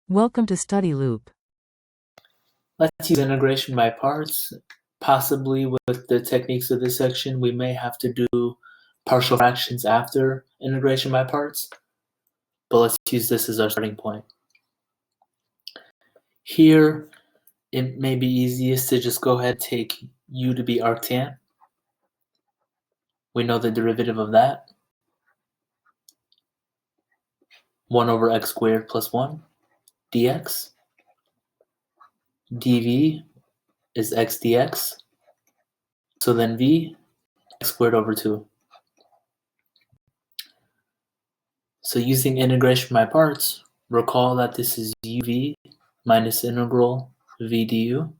Welcome to Study Loop. Let's use integration by parts. Possibly with the techniques of this section, we may have to do partial fractions after integration by parts, but let's use this as our starting point. Here, it may be easiest to just go ahead and take u to be arctan. We know the derivative of that. 1 over x squared plus 1 dx. dv is x dx. So then v, x squared over 2. So using integration by parts, recall that this is uv minus integral v du.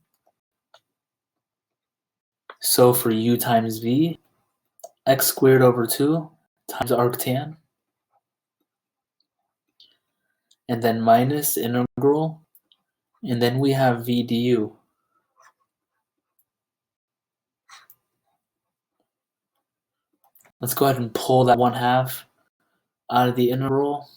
So for u times v, x squared over 2 times arctan, and then minus integral, and then we have v du. Let's go ahead and pull that 1/2 out of the integral.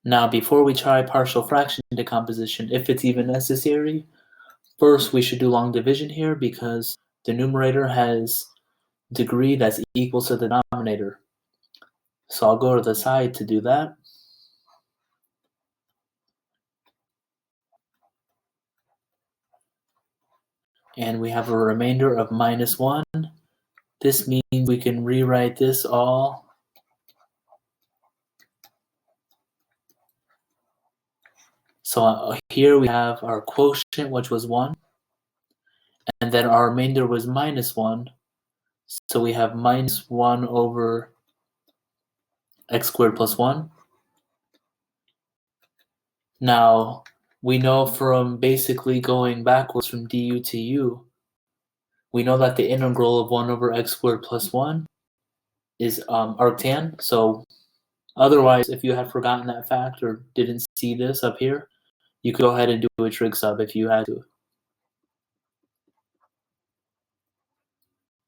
Now, before we try partial fraction decomposition, if it's even necessary, first we should do long division here because the numerator has degree that's equal to the denominator. So I'll go to the side to do that. And we have a remainder of minus 1. This means we can rewrite this all so here we have our quotient, which was 1, and then our remainder was minus 1. So we have minus 1 over x squared plus 1. Now, we know from basically going backwards from du to u, we know that the integral of 1 over x squared plus 1 is arctan. So otherwise, if you had forgotten that fact or didn't see this up here, you could go ahead and do a trig sub if you had to.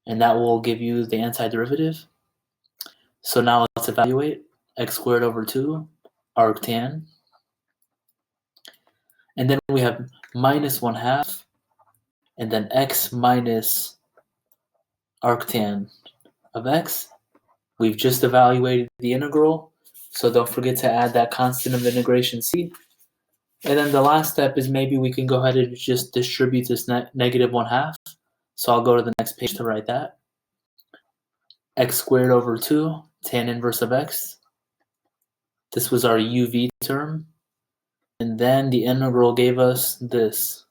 And that will give you the antiderivative. So now let's evaluate x squared over 2 arctan. And then we have minus 1/2, and then x minus arctan of x. We've just evaluated the integral, so don't forget to add that constant of integration c. And then the last step is maybe we can go ahead and just distribute this negative 1/2. So I'll go to the next page to write that. X squared over 2 tan inverse of x. This was our uv term. And then the integral gave us this.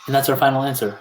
And that's our final answer.